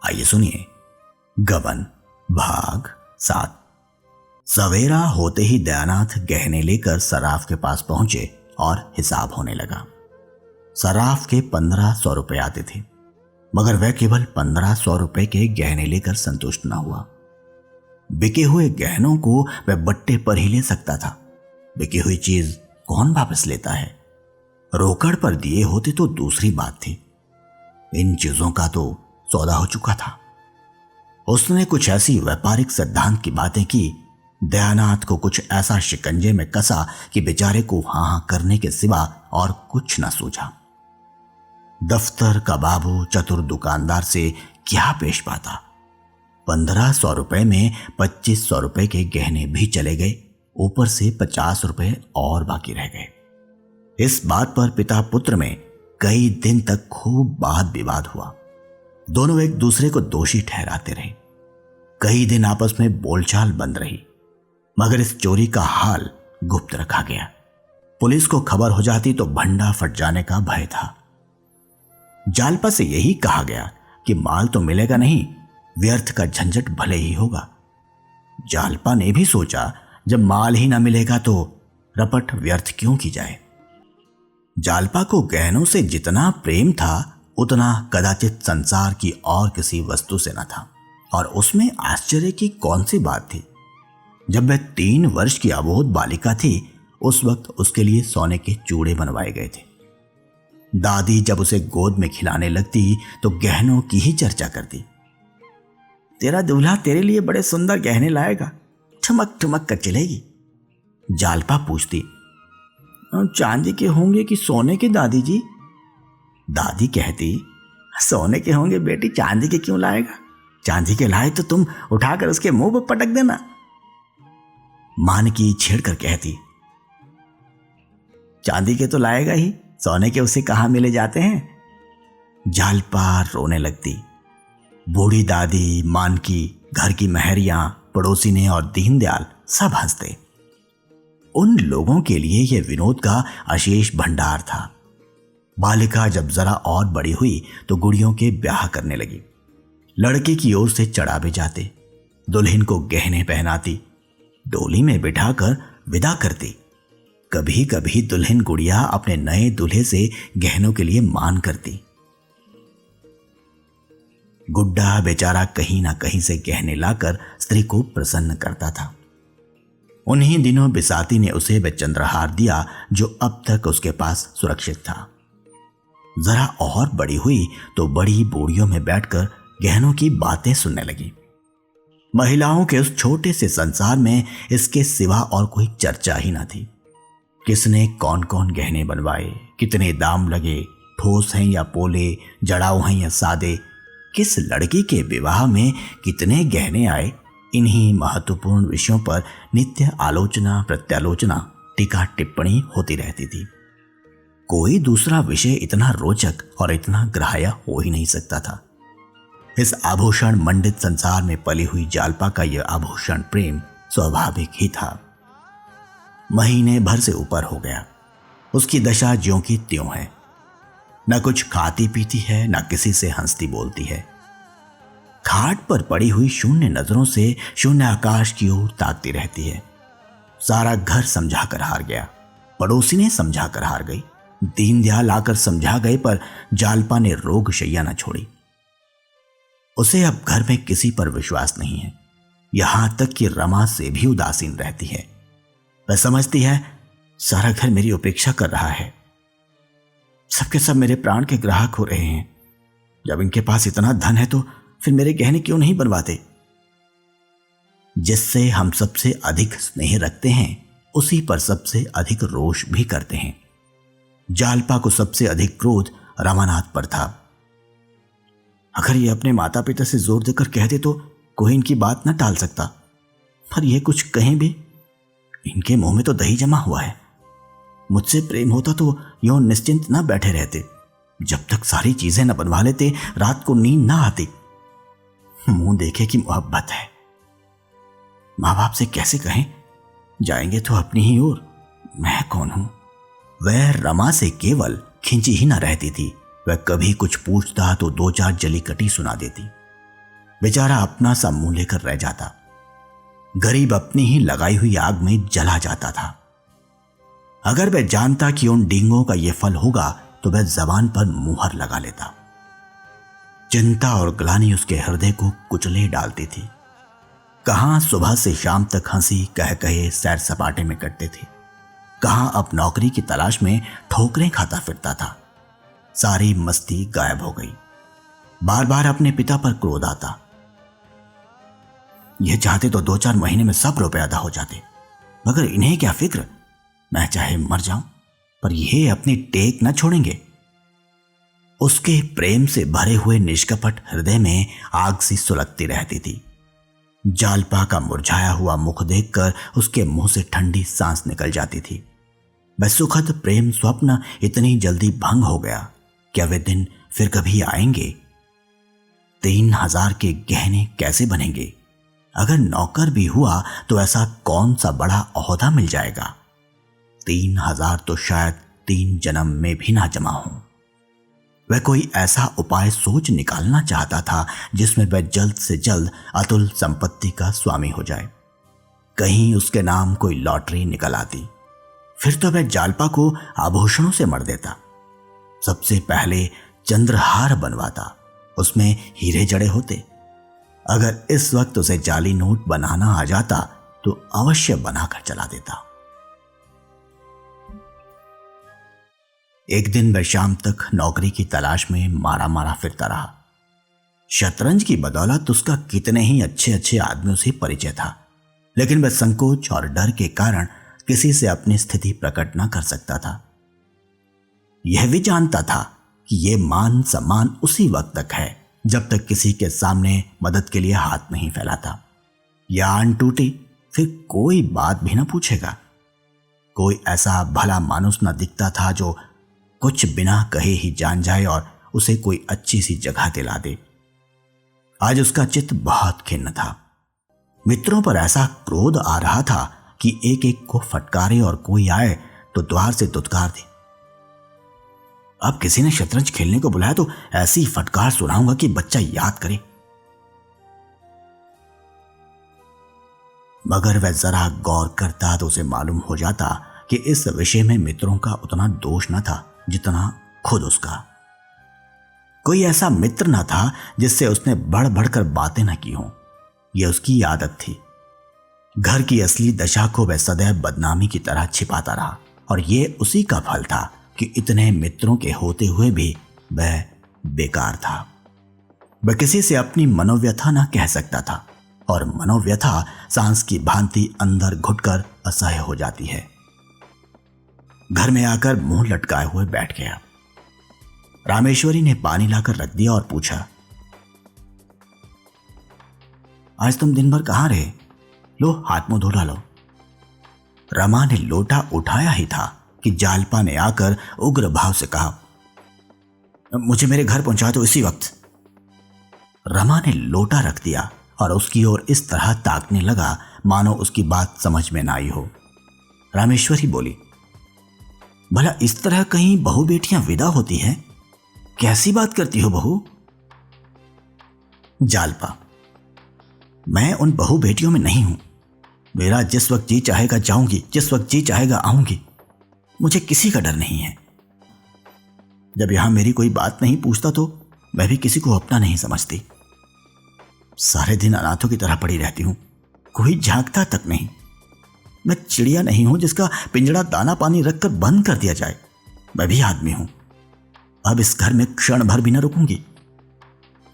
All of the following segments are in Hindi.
आइए सुनिए गबन भाग 7। सवेरा होते ही दयानाथ गहने लेकर सराफ के पास पहुंचे और हिसाब होने लगा। सराफ के 1500 रुपए आते थे, मगर वह केवल 1500 रुपए के गहने लेकर संतुष्ट न हुआ। बिके हुए गहनों को वह बट्टे पर ही ले सकता था। बिकी हुई चीज कौन वापस लेता है? रोकड़ पर दिए होते तो दूसरी बात थी। इन चीजों का तो सौदा हो चुका था। उसने कुछ ऐसी व्यापारिक सिद्धांत की बातें की, दयानाथ को कुछ ऐसा शिकंजे में कसा कि बेचारे को हाँ करने के सिवा और कुछ न सूझा। दफ्तर का बाबू चतुर दुकानदार से क्या पेश पाता। 1500 रुपए में 2500 रुपए के गहने भी चले गए, ऊपर से 50 रुपए और बाकी रह गए। इस बात पर पिता पुत्र में कई दिन तक खूब वाद विवाद हुआ। दोनों एक दूसरे को दोषी ठहराते रहे। कई दिन आपस में बोलचाल बंद रही, मगर इस चोरी का हाल गुप्त रखा गया। पुलिस को खबर हो जाती तो भंडा फट जाने का भय था। जालपा से यही कहा गया कि माल तो मिलेगा नहीं, व्यर्थ का झंझट भले ही होगा। जालपा ने भी सोचा, जब माल ही ना मिलेगा तो रपट व्यर्थ क्यों की जाए। जालपा को गहनों से जितना प्रेम था उतना कदाचित संसार की और किसी वस्तु से न था। और उसमें आश्चर्य की कौन सी बात थी? जब वह 3 वर्ष की अबोध बालिका थी, उस वक्त उसके लिए सोने के चूड़े बनवाए गए थे। दादी जब उसे गोद में खिलाने लगती तो गहनों की ही चर्चा करती। तेरा दूल्हा तेरे लिए बड़े सुंदर गहने लाएगा, ठमक ठमक कर चलेगी। जालपा पूछती, चांदी के होंगे कि सोने के दादी जी? दादी कहती, सोने के होंगे बेटी, चांदी के क्यों लाएगा? चांदी के लाए तो तुम उठाकर उसके मुंह पर पटक देना। मानकी छेड़कर कहती, चांदी के तो लाएगा ही, सोने के उसे कहां मिले जाते हैं। जालपा रोने लगती। बूढ़ी दादी, मानकी, घर की महरियां, पड़ोसी और दीनदयाल सब हंसते। उन लोगों के लिए यह विनोद का अशेष भंडार था। बालिका जब जरा और बड़ी हुई तो गुड़ियों के ब्याह करने लगी। लड़के की ओर से चढ़ावे जाते, दुल्हन को गहने पहनाती, डोली में बिठाकर विदा करती। कभी कभी दुल्हन गुड़िया अपने नए दूल्हे से गहनों के लिए मान करती। गुड्डा बेचारा कहीं ना कहीं से गहने लाकर स्त्री को प्रसन्न करता था। उन्हीं दिनों बिसाती ने उसे वह चंद्रहार दिया जो अब तक उसके पास सुरक्षित था। जरा और बड़ी हुई तो बड़ी बोरियों में बैठकर गहनों की बातें सुनने लगी। महिलाओं के उस छोटे से संसार में इसके सिवा और कोई चर्चा ही ना थी। किसने कौन कौन गहने बनवाए, कितने दाम लगे, ठोस हैं या पोले, जड़ाऊ हैं या सादे, किस लड़की के विवाह में कितने गहने आए, इन्हीं महत्वपूर्ण विषयों पर नित्य आलोचना प्रत्यालोचना टीका टिप्पणी होती रहती थी। कोई दूसरा विषय इतना रोचक और इतना ग्राह्य हो ही नहीं सकता था। इस आभूषण मंडित संसार में पली हुई जालपा का यह आभूषण प्रेम स्वाभाविक ही था। महीने भर से ऊपर हो गया, उसकी दशा ज्यों की त्यों है। न कुछ खाती पीती है, न किसी से हंसती बोलती है। खाट पर पड़ी हुई शून्य नजरों से शून्य आकाश की ओर ताकती रहती है। सारा घर समझाकर हार गया, पड़ोसी ने समझाकर हार गई, दीनदयाल आकर समझा गए, पर जालपा ने रोग शैया न छोड़ी। उसे अब घर में किसी पर विश्वास नहीं है, यहां तक कि रमा से भी उदासीन रहती है। वह समझती है सारा घर मेरी उपेक्षा कर रहा है, सबके सब मेरे प्राण के ग्राहक हो रहे हैं। जब इनके पास इतना धन है तो फिर मेरे गहने क्यों नहीं बनवाते? जिससे हम सबसे अधिक स्नेह रखते हैं उसी पर सबसे अधिक रोष भी करते हैं। जालपा को सबसे अधिक क्रोध रमानाथ पर था। अगर ये अपने माता पिता से जोर देकर कह दे तो कोई इनकी बात न टाल सकता, पर यह कुछ कहीं भी, इनके मुंह में तो दही जमा हुआ है। मुझसे प्रेम होता तो यूं निश्चिंत न बैठे रहते। जब तक सारी चीजें न बनवा लेते रात को नींद ना आती। मुंह देखे कि मोहब्बत है, माँ बाप से कैसे कहें? जाएंगे तो अपनी ही ओर, मैं कौन हूं? वह रमा से केवल खिंची ही न रहती थी, वह कभी कुछ पूछता तो 2-4 जली कटी सुना देती। बेचारा अपना सा मुंह लेकर रह जाता। गरीब अपनी ही लगाई हुई आग में जला जाता था। अगर वह जानता कि उन डींगों का यह फल होगा तो वह जबान पर मुहर लगा लेता। चिंता और ग्लानि उसके हृदय को कुचले डालती थी। कहां सुबह से शाम तक हंसी कह कहे सैर सपाटे में कटते थे, कहां अब नौकरी की तलाश में ठोकरें खाता फिरता था। सारी मस्ती गायब हो गई। बार बार अपने पिता पर क्रोध आता। यह चाहते तो 2-4 महीने में सब रुपए अदा हो जाते, मगर इन्हें क्या फिक्र, मैं चाहे मर जाऊं पर यह अपनी टेक न छोड़ेंगे। उसके प्रेम से भरे हुए निष्कपट हृदय में आग सी सुलगती रहती थी। जालपा का मुरझाया हुआ मुख देखकर उसके मुंह से ठंडी सांस निकल जाती थी। वह सुखद प्रेम स्वप्न इतनी जल्दी भंग हो गया। क्या वे दिन फिर कभी आएंगे? 3,000 के गहने कैसे बनेंगे? अगर नौकर भी हुआ तो ऐसा कौन सा बड़ा ओहदा मिल जाएगा? 3,000 तो शायद 3 जन्म में भी ना जमा हो। वह कोई ऐसा उपाय सोच निकालना चाहता था जिसमें वह जल्द से जल्द अतुल संपत्ति का स्वामी हो जाए। कहीं उसके नाम कोई लॉटरी निकल आती, फिर तो वह जालपा को आभूषणों से मर देता। सबसे पहले चंद्रहार बनवाता, उसमें हीरे जड़े होते। अगर इस वक्त उसे जाली नोट बनाना आ जाता तो अवश्य बनाकर चला देता। एक दिन वह शाम तक नौकरी की तलाश में मारा मारा फिरता रहा। शतरंज की बदौलत उसका कितने ही अच्छे अच्छे आदमियों से परिचय था, लेकिन वह संकोच और डर के कारण किसी से अपनी स्थिति प्रकट न कर सकता था। यह भी जानता था कि यह मान सम्मान उसी वक्त तक है जब तक किसी के सामने मदद के लिए हाथ नहीं फैलाता। या आन टूटी फिर कोई बात भी न पूछेगा। कोई ऐसा भला मानुस न दिखता था जो कुछ बिना कहे ही जान जाए और उसे कोई अच्छी सी जगह दिला दे। आज उसका चित्त बहुत खिन्न था। मित्रों पर ऐसा क्रोध आ रहा था कि एक एक को फटकारे और कोई आए तो द्वार से दुत्कार दे। अब किसी ने शतरंज खेलने को बुलाया तो ऐसी फटकार सुनाऊंगा कि बच्चा याद करे। मगर वह जरा गौर करता तो उसे मालूम हो जाता कि इस विषय में मित्रों का उतना दोष न था जितना खुद उसका। कोई ऐसा मित्र न था जिससे उसने बढ़ बढ़कर बातें न की हों। यह उसकी आदत थी। घर की असली दशा को वह सदैव बदनामी की तरह छिपाता रहा, और यह उसी का फल था कि इतने मित्रों के होते हुए भी वह बेकार था। वह किसी से अपनी मनोव्यथा न कह सकता था, और मनोव्यथा सांस की भांति अंदर घुटकर असह्य हो जाती है। घर में आकर मुंह लटकाए हुए बैठ गया। रामेश्वरी ने पानी लाकर रख दिया और पूछा, आज तुम दिन भर कहां रहे? लो हाथ मुंह धो डालो। रमा ने लोटा उठाया ही था कि जालपा ने आकर उग्र भाव से कहा, मुझे मेरे घर पहुंचा दो इसी वक्त। रमा ने लोटा रख दिया और उसकी ओर इस तरह ताकने लगा मानो उसकी बात समझ में ना आई हो। रामेश्वरी बोली, भला इस तरह कहीं बहू बेटियां विदा होती हैं? कैसी बात करती हो बहू? जालपा, मैं उन बहू बेटियों में नहीं हूं। मेरा जिस वक्त जी चाहेगा जाऊंगी, जिस वक्त जी चाहेगा आऊंगी। मुझे किसी का डर नहीं है। जब यहां मेरी कोई बात नहीं पूछता तो मैं भी किसी को अपना नहीं समझती। सारे दिन अनाथों की तरह पड़ी रहती हूं, कोई झांकता तक नहीं। मैं चिड़िया नहीं हूं जिसका पिंजड़ा दाना पानी रखकर बंद कर दिया जाए। मैं भी आदमी हूं। अब इस घर में क्षण भर भी न रुकूंगी।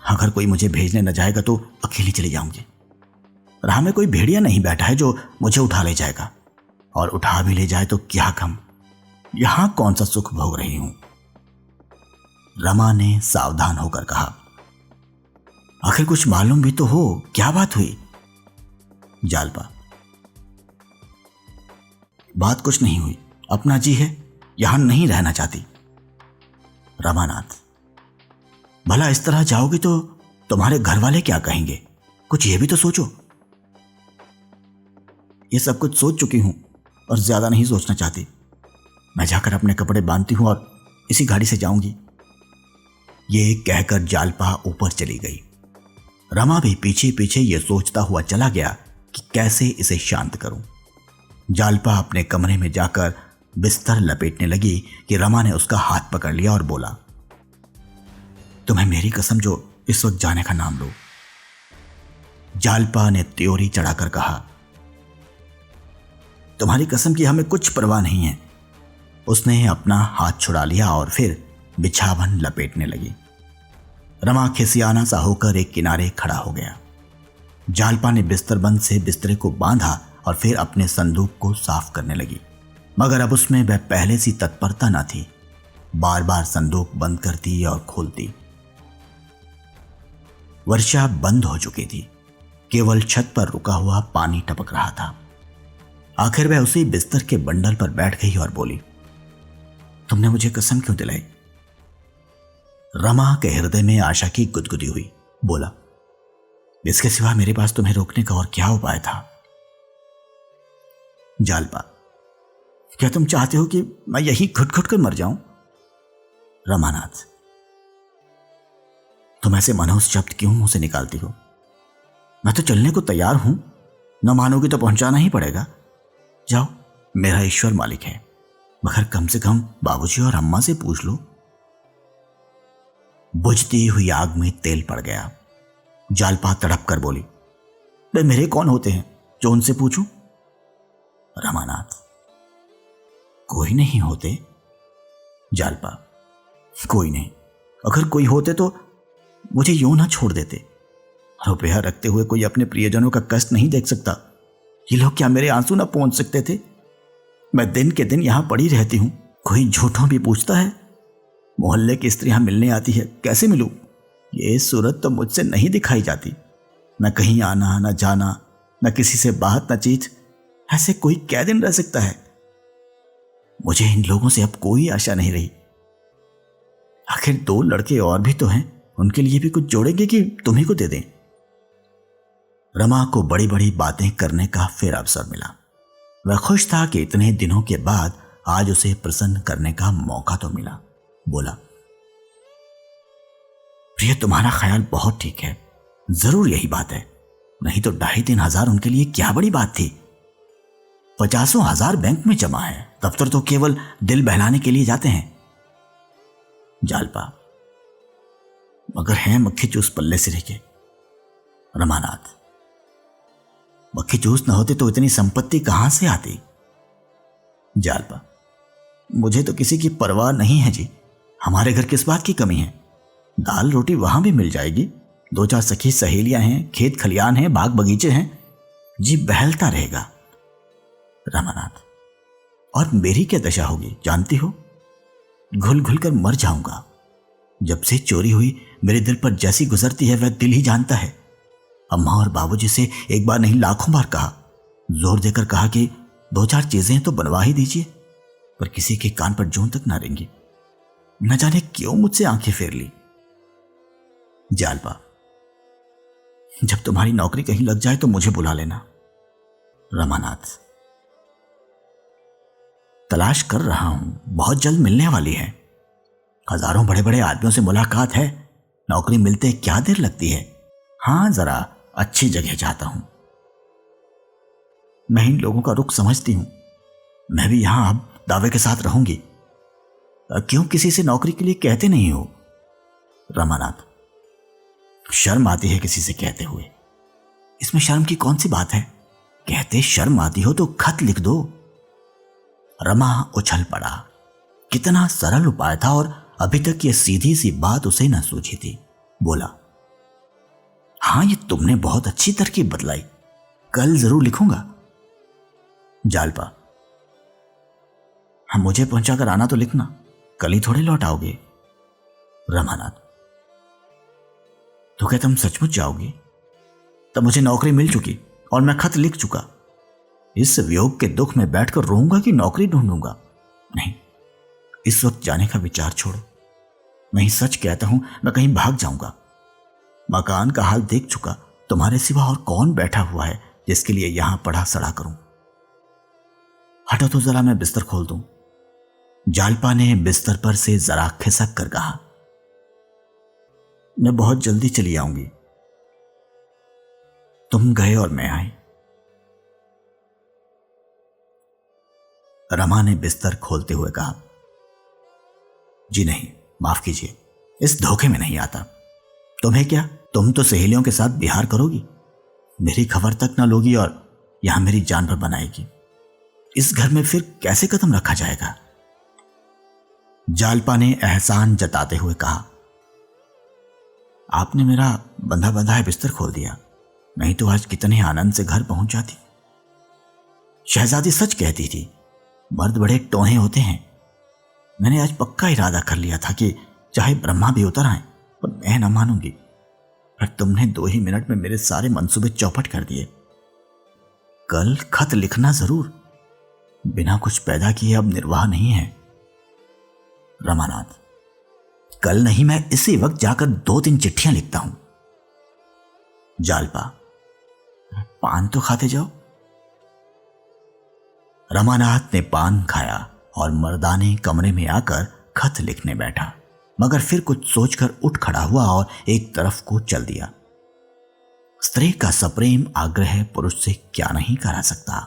अगर कोई मुझे भेजने न जाएगा तो अकेली चली जाऊंगी। राह में कोई भेड़िया नहीं बैठा है जो मुझे उठा ले जाएगा, और उठा भी ले जाए तो क्या गम, यहां कौन सा सुख भोग रही हूं। रमा ने सावधान होकर कहा, आखिर कुछ मालूम भी तो हो, क्या बात हुई? जालपा, बात कुछ नहीं हुई। अपना जी है, यहां नहीं रहना चाहती। रमानाथ, भला इस तरह जाओगी तो तुम्हारे घर वाले क्या कहेंगे? कुछ ये भी तो सोचो। ये सब कुछ सोच चुकी हूं और ज्यादा नहीं सोचना चाहती। मैं जाकर अपने कपड़े बांधती हूं और इसी गाड़ी से जाऊंगी। ये कहकर जालपा ऊपर चली गई। रमा भी पीछे पीछे ये सोचता हुआ चला गया कि कैसे इसे शांत करूं। जालपा अपने कमरे में जाकर बिस्तर लपेटने लगी कि रमा ने उसका हाथ पकड़ लिया और बोला, तुम्हें मेरी कसम जो इस वक्त जाने का नाम लो। जालपा ने त्योरी चढ़ाकर कहा, तुम्हारी कसम की हमें कुछ परवाह नहीं है। उसने अपना हाथ छुड़ा लिया और फिर बिछावन लपेटने लगी। रमा खिसियाना सा होकर एक किनारे खड़ा हो गया। जालपा ने बिस्तरबंद से बिस्तरे को बांधा और फिर अपने संदूक को साफ करने लगी, मगर अब उसमें वह पहले सी तत्परता न थी। बार बार संदूक बंद करती और खोलती। वर्षा बंद हो चुकी थी, केवल छत पर रुका हुआ पानी टपक रहा था। आखिर वह उसी बिस्तर के बंडल पर बैठ गई और बोली, तुमने मुझे कसम क्यों दिलाई? रमा के हृदय में आशा की गुदगुदी हुई। बोला, इसके सिवा मेरे पास तुम्हें रोकने का और क्या उपाय था? जालपा, क्या तुम चाहते हो कि मैं यही घुट घुट कर मर जाऊं? रमानाथ, तुम ऐसे मनहूस शब्द क्यों मुंह से निकालती हो? मैं तो चलने को तैयार हूं, न मानोगी तो पहुंचाना ही पड़ेगा। जाओ, मेरा ईश्वर मालिक है, मगर कम से कम बाबूजी और अम्मा से पूछ लो। बुझती हुई आग में तेल पड़ गया। जालपा तड़प कर बोली, वे मेरे कौन होते हैं जो उनसे पूछूं? रमानाथ, कोई नहीं होते। जालपा, कोई नहीं। अगर कोई होते तो मुझे यूं ना छोड़ देते। रुपया रखते हुए कोई अपने प्रियजनों का कष्ट नहीं देख सकता। ये लोग क्या मेरे आंसू ना पहुंच सकते थे? मैं दिन के दिन यहां पड़ी रहती हूं, कोई झूठों भी पूछता है। मोहल्ले की स्त्रियां मिलने आती है, कैसे मिलूं? ये सूरत तो मुझसे नहीं दिखाई जाती। न कहीं आना, न जाना, न किसी से बात, न चीत। ऐसे कोई कै दिन रह सकता है? मुझे इन लोगों से अब कोई आशा नहीं रही। आखिर 2 लड़के और भी तो हैं, उनके लिए भी कुछ जोड़ेंगे कि तुम्ही को दे दें? रमा को बड़ी बड़ी बातें करने का फिर अवसर मिला। वह खुश था कि इतने दिनों के बाद आज उसे प्रसन्न करने का मौका तो मिला। बोला, प्रिय, तुम्हारा ख्याल बहुत ठीक है, जरूर यही बात है। नहीं तो 2,500-3 हजार उनके लिए क्या बड़ी बात थी? 50,000 बैंक में जमा है, दफ्तर तो केवल दिल बहलाने के लिए जाते हैं। जालपा, मगर हैं मक्खी चूस पल्ले सिरे के। रमानाथ, मक्खी चूस न होते तो इतनी संपत्ति कहां से आती? जालपा, मुझे तो किसी की परवाह नहीं है जी। हमारे घर किस बात की कमी है? दाल रोटी वहां भी मिल जाएगी। 2-4 सखी सहेलियां हैं, खेत खलियान हैं, बाग बगीचे हैं, जी बहलता रहेगा। रमानाथ, और मेरी क्या दशा होगी जानती हो? घुल घुल कर मर जाऊंगा। जब से चोरी हुई मेरे दिल पर जैसी गुजरती है वह दिल ही जानता है। अम्मा और बाबूजी से एक बार नहीं लाखों बार कहा, जोर देकर कहा कि 2-4 चीजें तो बनवा ही दीजिए, पर किसी के कान पर जूं तक ना रेंगी। न जाने क्यों मुझसे आंखें फेर ली। जालपा, जब तुम्हारी नौकरी कहीं लग जाए तो मुझे बुला लेना। रमानाथ, तलाश कर रहा हूं, बहुत जल्द मिलने वाली है। हजारों बड़े बड़े आदमियों से मुलाकात है, नौकरी मिलते क्या देर लगती है। हां, जरा अच्छी जगह जाता हूं। मैं इन लोगों का रुख समझती हूं। मैं भी यहां अब दावे के साथ रहूंगी। क्यों किसी से नौकरी के लिए कहते नहीं हो? रमानाथ, शर्म आती है किसी से कहते हुए। इसमें शर्म की कौन सी बात है? कहते शर्म आती हो तो खत लिख दो। रमा उछल पड़ा। कितना सरल उपाय था और अभी तक यह सीधी सी बात उसे न सूझी थी। बोला, हां, ये तुमने बहुत अच्छी तरकीब बतलाई, कल जरूर लिखूंगा। जालपा, हम मुझे पहुंचाकर आना तो लिखना, कल ही थोड़े लौट आओगे। रमानाथ, तो क्या तुम सचमुच जाओगी? तब मुझे नौकरी मिल चुकी और मैं खत लिख चुका। इस वियोग के दुख में बैठकर रोऊंगा कि नौकरी ढूंढूंगा? नहीं, इस वक्त जाने का विचार छोड़ो। मैं ही सच कहता हूं, मैं कहीं भाग जाऊंगा। मकान का हाल देख चुका, तुम्हारे सिवा और कौन बैठा हुआ है जिसके लिए यहां पड़ा सड़ा करूं? हटो तो जरा, मैं बिस्तर खोल दूं। जालपा ने बिस्तर पर से जरा खिसक कर कहा, मैं बहुत जल्दी चली आऊंगी। तुम गए और मैं आई। रमा ने बिस्तर खोलते हुए कहा, जी नहीं, माफ कीजिए, इस धोखे में नहीं आता। तुम्हें क्या, तुम तो सहेलियों के साथ बिहार करोगी, मेरी खबर तक ना लोगी और यहां मेरी जान पर बनाएगी। इस घर में फिर कैसे कदम रखा जाएगा? जालपा ने एहसान जताते हुए कहा, आपने मेरा बंधा बंधा बिस्तर खोल दिया, नहीं तो आज कितने आनंद से घर पहुंच जाती। शहजादी सच कहती थी, मर्द बड़े टोहे होते हैं। मैंने आज पक्का इरादा कर लिया था कि चाहे ब्रह्मा भी उतर आए पर मैं न मानूंगी, पर तुमने 2 ही मिनट में मेरे सारे मंसूबे चौपट कर दिए। कल खत लिखना जरूर, बिना कुछ पैदा किए अब निर्वाह नहीं है। रमानाथ, कल नहीं, मैं इसी वक्त जाकर 2-3 चिट्ठियां लिखता हूं। जालपा, पान तो खाते जाओ। रमानाथ ने पान खाया और मर्दाने कमरे में आकर खत लिखने बैठा, मगर फिर कुछ सोचकर उठ खड़ा हुआ और एक तरफ को चल दिया। स्त्री का सप्रेम आग्रह पुरुष से क्या नहीं करा सकता।